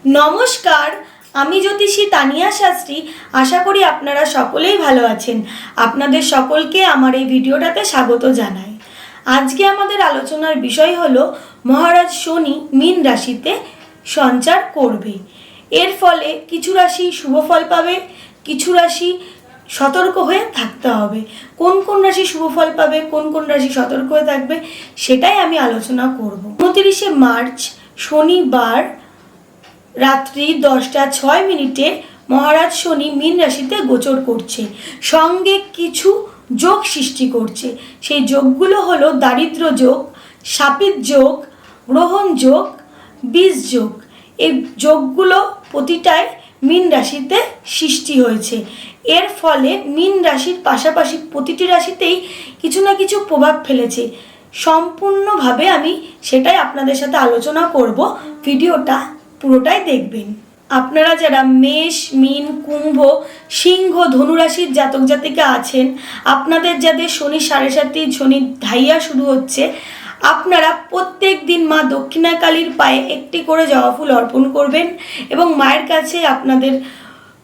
নমস্কার, আমি জ্যোতিষী তানিয়া শাস্ত্রী। আশা করি আপনারা সকলেই ভালো আছেন। আপনাদের সকলকে আমার এই ভিডিওটাতে স্বাগত জানাই। আজকে আমাদের আলোচনার বিষয় হলো মহারাজ শনি মীন রাশিতে সঞ্চার করবে। এর ফলে কিছু রাশি শুভ ফল পাবে, কিছু রাশি সতর্ক হয়ে থাকতে হবে। কোন কোন রাশি শুভ ফল পাবে, কোন কোন রাশি সতর্ক হয়ে থাকবে, সেটাই আমি আলোচনা করব। 29শে মার্চ শনিবার রাত্রি 10টা 6 মিনিটে মহারাজ শনি মীন রাশিতে গোচর করছে, সঙ্গে কিছু যোগ সৃষ্টি করছে। সেই যোগগুলো হলো দারিদ্র যোগ, শাপিত যোগ, গ্রহণ যোগ, বীজ যোগ। এই যোগগুলো প্রতিটাই মীন রাশিতে সৃষ্টি হয়েছে। এর ফলে মীন রাশির পাশাপাশি প্রতিটি রাশিতেই কিছু না কিছু প্রভাব ফেলেছে। সম্পূর্ণভাবে আমি সেটাই আপনাদের সাথে আলোচনা করব। ভিডিওটা পুরোটাই দেখবেন। আপনারা যারা মেষ, মীন, কুম্ভ, সিংহ, ধনুরাশির জাতক জাতিকা আছেন, আপনাদের যাদের শনি 7.5 শনি ঢাইয়া শুরু হচ্ছে, আপনারা প্রত্যেক দিন মা দক্ষিণাকালীর পায়ে একটি করে জবা ফুল অর্পণ করবেন এবং মায়ের কাছে আপনাদের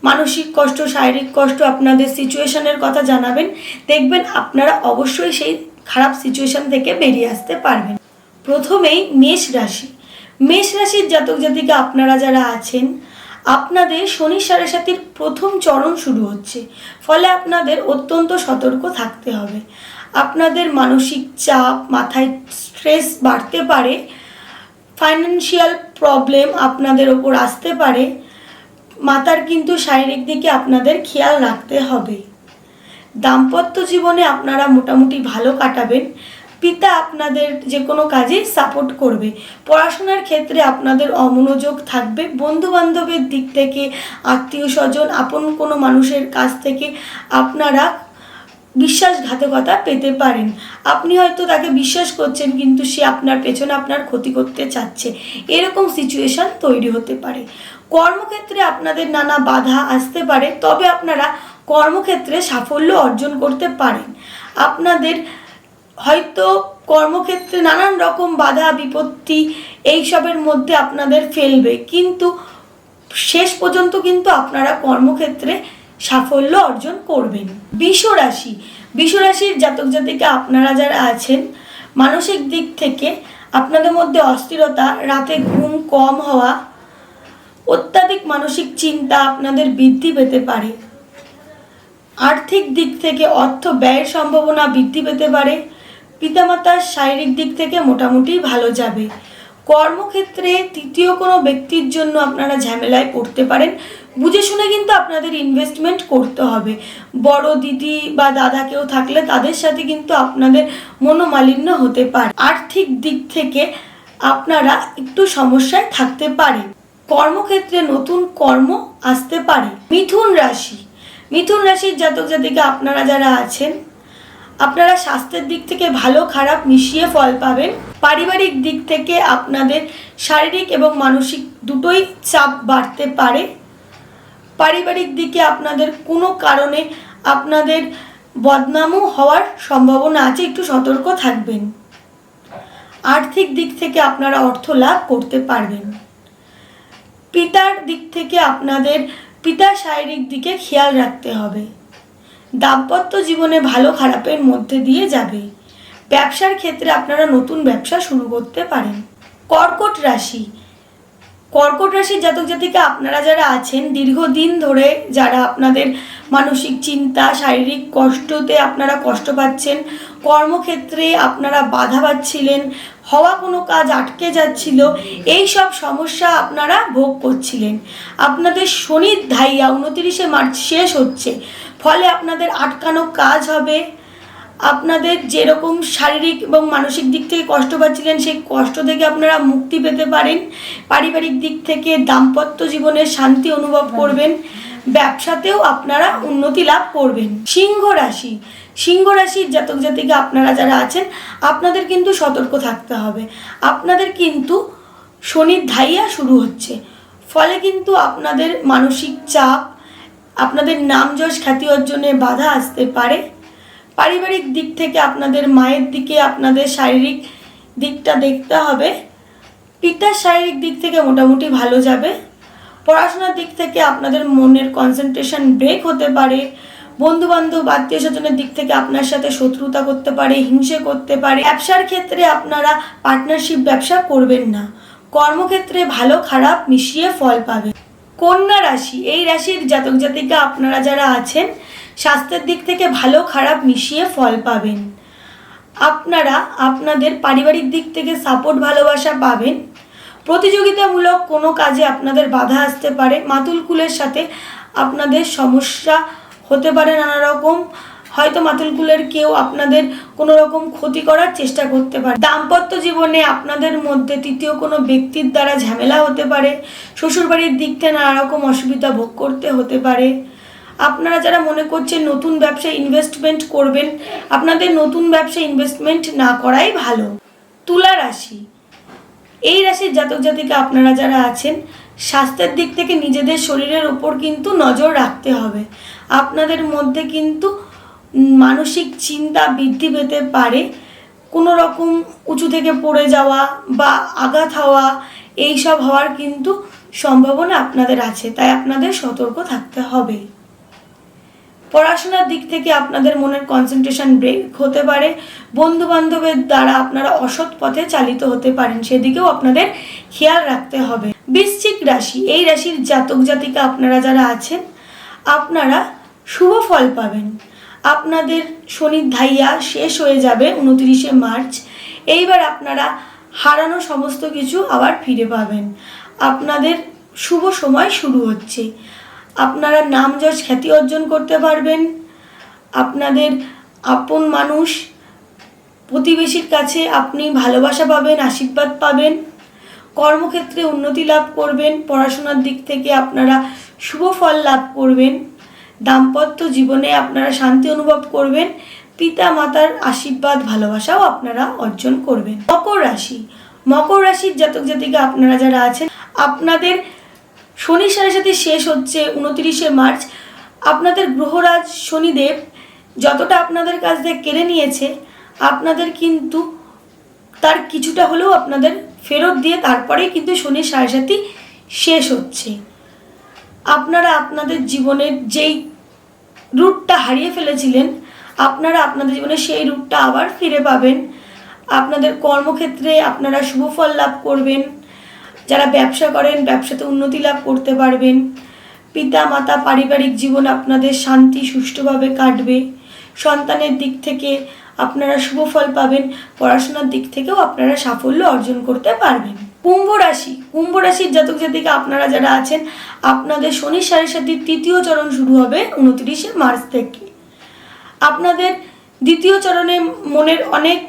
মানসিক কষ্ট, শারীরিক কষ্ট, আপনাদের সিচুয়েশনের কথা জানাবেন। দেখবেন আপনারা অবশ্যই সেই খারাপ সিচুয়েশন থেকে বেরিয়ে আসতে পারবেন। প্রথমেই মেষ রাশি। মেষ রাশির জাতক জাতিকা আপনারা যারা আছেন, আপনাদের শনি 7.5 প্রথম চরণ শুরু হচ্ছে। ফলে আপনাদের অত্যন্ত সতর্ক থাকতে হবে। আপনাদের মানসিক চাপ, মাথায় স্ট্রেস বাড়তে পারে, ফাইন্যান্সিয়াল প্রবলেম আপনাদের ওপর আসতে পারে। মাথার কিন্তু শারীরিক দিকে আপনাদের খেয়াল রাখতে হবে। দাম্পত্য জীবনে আপনারা মোটামুটি ভালো কাটাবেন। পিতা আপনাদের যে কোনো কাজে সাপোর্ট করবে। পড়াশোনার ক্ষেত্রে আপনাদের অমনোযোগ থাকবে। বন্ধু বান্ধবের দিক থেকে, আত্মীয় স্বজন, আপন কোনো মানুষের কাছ থেকে আপনারা বিশ্বাসঘাতকতা পেতে পারেন। আপনি হয়তো তাকে বিশ্বাস করছেন, কিন্তু সে আপনার পেছনে আপনার ক্ষতি করতে চাচ্ছে। এরকম সিচুয়েশন তৈরি হতে পারে। কর্মক্ষেত্রে আপনাদের নানা বাধা আসতে পারে, তবে আপনারা কর্মক্ষেত্রে সাফল্য অর্জন করতে পারেন। আপনাদের হয়তো কর্মক্ষেত্রে নানান রকম বাধা বিপত্তি এইসবের মধ্যে আপনাদের ফেলবে, কিন্তু শেষ পর্যন্ত কিন্তু আপনারা কর্মক্ষেত্রে সাফল্য অর্জন করবেন। বৃষ রাশি। বৃষ রাশির জাতক জাতিকা আপনারা যারা আছেন, মানসিক দিক থেকে আপনাদের মধ্যে অস্থিরতা, রাতে ঘুম কম হওয়া, অত্যাধিক মানসিক চিন্তা আপনাদের বৃদ্ধি পেতে পারে। আর্থিক দিক থেকে অর্থ ব্যয়ের সম্ভাবনা বৃদ্ধি পেতে পারে। পিতামাতার শারীরিক দিক থেকে মোটামুটি ভালো যাবে। কর্মক্ষেত্রে তৃতীয় কোনো ব্যক্তির জন্য আপনারা ঝামেলায় পড়তে পারেন। বুঝে শুনে কিন্তু আপনাদের ইনভেস্টমেন্ট করতে হবে। বড় দিদি বা দাদা কেউ থাকলে তাদের সাথে কিন্তু আপনাদের মনোমালিন্য হতে পারে। আর্থিক দিক থেকে আপনারা একটু সমস্যায় থাকতে পারেন। কর্মক্ষেত্রে নতুন কর্ম আসতে পারে। মিথুন রাশি। মিথুন রাশির জাতক জাতিকা আপনারা যারা আছেন, আপনারা স্বাস্থ্যের দিক থেকে ভালো খারাপ মিশিয়ে ফল পাবেন। পারিবারিক দিক থেকে আপনাদের শারীরিক এবং মানসিক দুটোই চাপ বাড়তে পারে। পারিবারিক দিকে আপনাদের কোনো কারণে আপনাদের বদনামও হওয়ার সম্ভাবনা আছে, একটু সতর্ক থাকবেন। আর্থিক দিক থেকে আপনারা অর্থ লাভ করতে পারবেন। পিতার দিক থেকে আপনাদের পিতার শারীরিক দিকে খেয়াল রাখতে হবে। দাম্পত্য জীবনে ভালো খারাপের মধ্যে দিয়ে যাবে। ব্যবসার ক্ষেত্রে আপনারা নতুন ব্যবসা শুরু করতে পারেন। কর্কট রাশি। কর্কট রাশির জাতক জাতিকা আপনারা যারা আছেন, দীর্ঘদিন ধরে যারা আপনাদের মানসিক চিন্তা, শারীরিক কষ্টতে আপনারা কষ্ট পাচ্ছেন, কর্মক্ষেত্রে আপনারা বাধা পাচ্ছিলেন, হওয়া কোনো কাজ আটকে যাচ্ছিল, এই সব সমস্যা আপনারা ভোগ করছিলেন। আপনাদের শনির ঢাইয়া 29শে মার্চ শেষ হচ্ছে। ফলে আপনাদের আটকানো কাজ হবে। আপনাদের যেরকম শারীরিক এবং মানসিক দিক থেকে কষ্ট পাচ্ছিলেন, সেই কষ্ট থেকে আপনারা মুক্তি পেতে পারেন। পারিবারিক দিক থেকে দাম্পত্য জীবনে শান্তি অনুভব করবেন। ব্যবসাতেও আপনারা উন্নতি লাভ করবেন। সিংহ রাশি। সিংহ রাশির জাতক জাতিকা আপনারা যারা আছেন, আপনাদের কিন্তু সতর্ক থাকতে হবে। আপনাদের কিন্তু শনির ঢাইয়া শুরু হচ্ছে। ফলে কিন্তু আপনাদের মানসিক চাপ, আপনাদের নাম যশ খ্যাতি অর্জনে বাধা আসতে পারে। পারিবারিক দিক থেকে আপনাদের মায়ের দিকে আপনাদের শারীরিক দিকটা দেখতে হবে। পিতার শারীরিক দিক থেকে মোটামুটি ভালো যাবে। পড়াশোনার দিক থেকে আপনাদের মনের কনসেন্ট্রেশন ব্রেক হতে পারে। বন্ধু বান্ধব আত্মীয় স্বজনের দিক থেকে আপনার সাথে শত্রুতা করতে পারে, হিংসে করতে পারে। ব্যবসার ক্ষেত্রে আপনারা পার্টনারশিপ ব্যবসা করবেন না। কর্মক্ষেত্রে ভালো খারাপ মিশিয়ে ফল পাবেন। কন্যা রাশি, এই রাশির জাতক জাতিকা আপনারা যারা আছেন স্বাস্থ্যের দিক থেকে ভালো খারাপ মিশিয়ে ফল পাবেন। আপনারা আপনাদের পারিবারিক দিক থেকে সাপোর্ট ভালোবাসা পাবেন। প্রতিযোগিতামূলক কোনো কাজে আপনাদের বাধা আসতে পারে। মাতুল কুলের সাথে আপনাদের সমস্যা হতে পারে নানা রকম। হয়তো মাতুল কুলের কেউ আপনাদের কোনো রকম ক্ষতি করার চেষ্টা করতে পারে। দাম্পত্য জীবনে আপনাদের মধ্যে তৃতীয় কোনো ব্যক্তির দ্বারা ঝামেলা হতে পারে। শ্বশুরবাড়ির দিক থেকে নানা রকম অসুবিধা ভোগ করতে হতে পারে। আপনারা যারা মনে করছেন নতুন ব্যবসায় ইনভেস্টমেন্ট করবেন, আপনাদের নতুন ব্যবসায় ইনভেস্টমেন্ট না করাই ভালো। তুলা রাশি, এই রাশির জাতক জাতিকা আপনারা যারা আছেন স্বাস্থ্যের দিক থেকে নিজেদের শরীরের উপর কিন্তু নজর রাখতে হবে। আপনাদের মধ্যে কিন্তু মানসিক চিন্তা বৃদ্ধি পেতে পারে। কোনো রকম উঁচু থেকে পড়ে যাওয়া বা আঘাত হওয়া এইসব হওয়ার কিন্তু সম্ভাবনা আপনাদের আছে, তাই আপনাদের সতর্ক থাকতে হবে। পড়াশোনার দিক থেকে আপনাদের মনের কনসেন্ট্রেশন ব্রেক হতে পারে। বন্ধু বান্ধবের দ্বারা আপনারা অসৎ পথে চালিত হতে পারেন, সেদিকেও আপনাদের খেয়াল রাখতে হবে। বৃশ্চিক রাশি, এই রাশির জাতক জাতিকা আপনারা যারা আছেন আপনারা শুভ ফল পাবেন। আপনাদের শনির ধাইয়া শেষ হয়ে যাবে 29শে মার্চ। এইবার আপনারা হারানো সমস্ত কিছু আবার ফিরে পাবেন। আপনাদের শুভ সময় শুরু হচ্ছে। আপনারা নাম যশ খ্যাতি অর্জন করতে পারবেন। আপনাদের আপন মানুষ প্রতিবেশীর কাছে আপনি ভালোবাসা পাবেন, আশীর্বাদ পাবেন। কর্মক্ষেত্রে উন্নতি লাভ করবেন। পড়াশোনার দিক থেকে আপনারা শুভ ফল লাভ করবেন। দাম্পত্য জীবনে আপনারা শান্তি অনুভব করবেন। পিতা মাতার আশীর্বাদ ভালোবাসাও আপনারা অর্জন করবেন। মকর রাশি, মকর রাশির জাতক জাতিকা আপনারা যারা আছেন আপনাদের শনি সাড়ে শেষ হচ্ছে 29শে মার্চ। আপনাদের গ্রহরাজ শনিদেব যতটা আপনাদের কাছ থেকে কেড়ে নিয়েছে আপনাদের কিন্তু তার কিছুটা হলেও আপনাদের ফেরত দিয়ে তারপরেই কিন্তু শনি সাড়ে শেষ হচ্ছে। আপনারা আপনাদের জীবনের যেই রুটটা হারিয়ে ফেলেছিলেন আপনারা আপনাদের জীবনে সেই রুটটা আবার ফিরে পাবেন। আপনাদের কর্মক্ষেত্রে আপনারা শুভ ফল লাভ করবেন। যারা ব্যবসা করেন ব্যবসাতে উন্নতি লাভ করতে পারবেন। পিতা মাতা পারিবারিক জীবন আপনাদের শান্তি সুষ্ঠুভাবে কাটবে। সন্তানের দিক থেকে আপনারা শুভ ফল পাবেন। পড়াশোনার দিক থেকেও আপনারা সাফল্য অর্জন করতে পারবেন। কুম্ভ রাশি, কুম্ভ রাশির জাতক জাতিকা আপনারা যারা আছেন আপনাদের শনি সাড়ে তৃতীয় চরণ শুরু হবে 29শে মার্চ থেকে। আপনাদের দ্বিতীয় চরণে মনের অনেক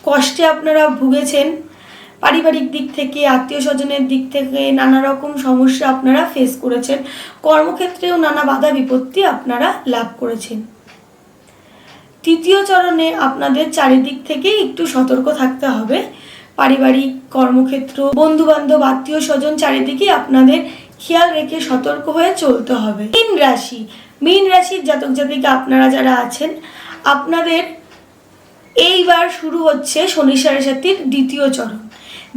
কষ্টে আপনারা ভুগেছেন। পারিবারিক দিক থেকে আত্মীয় স্বজনের দিক থেকে নানা রকম সমস্যা আপনারা ফেস করেছেন। কর্মক্ষেত্রেও নানা বাধা বিপত্তি আপনারা লাভ করেছেন। তৃতীয় চরণে আপনাদের চারিদিক থেকেই একটু সতর্ক থাকতে হবে। পারিবারিক কর্মক্ষেত্র বন্ধু বান্ধব আত্মীয় স্বজন চারিদিকে আপনাদের খেয়াল রেখে সতর্ক হয়ে চলতে হবে। মীন রাশি, মীন রাশির জাতক জাতিকা আপনারা যারা আছেন আপনাদের এইবার শুরু হচ্ছে শনি সাড়ে দ্বিতীয় চরণ।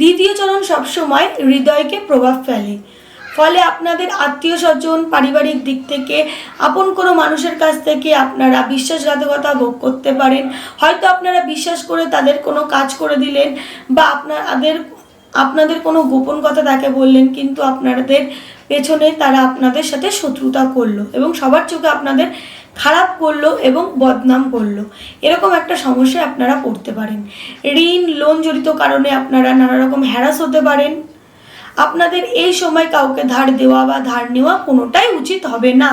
দ্বিতীয় চরণ সবসময় হৃদয়কে প্রভাব ফেলে। ফলে আপনাদের আত্মীয় স্বজন পারিবারিক দিক থেকে আপন কোনো মানুষের কাছ থেকে আপনারা বিশ্বাসঘাতকতা ভোগ করতে পারেন। হয়তো আপনারা বিশ্বাস করে তাদের কোনো কাজ করে দিলেন বা আপনাদের কোনো গোপন কথা তাকে বললেন, কিন্তু আপনাদের পেছনে তারা আপনাদের সাথে শত্রুতা করলো এবং সবার চোখে আপনাদের খারাপ করলো এবং বদনাম করলো। এরকম একটা সমস্যায় আপনারা পড়তে পারেন। ঋণ লোন জড়িত কারণে আপনারা নানা রকম হ্যারাস হতে পারেন। আপনাদের এই সময় কাউকে ধার দেওয়া বা ধার নেওয়া কোনোটাই উচিত হবে না।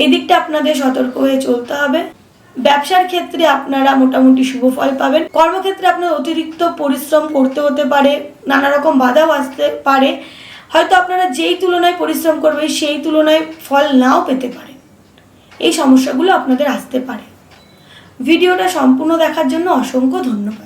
এদিকটা আপনাদের সতর্ক হয়ে চলতে হবে। ব্যবসার ক্ষেত্রে আপনারা মোটামুটি শুভ ফল পাবেন। কর্মক্ষেত্রে আপনার অতিরিক্ত পরিশ্রম করতে হতে পারে, নানা রকম বাধাও আসতে পারে। হয়তো আপনারা যেই তুলনায় পরিশ্রম করবেন সেই তুলনায় ফল নাও পেতে পারেন। এই সমস্যাগুলো আপনাদের আসতে পারে। ভিডিওটা সম্পূর্ণ দেখার জন্য অসংখ্য ধন্যবাদ।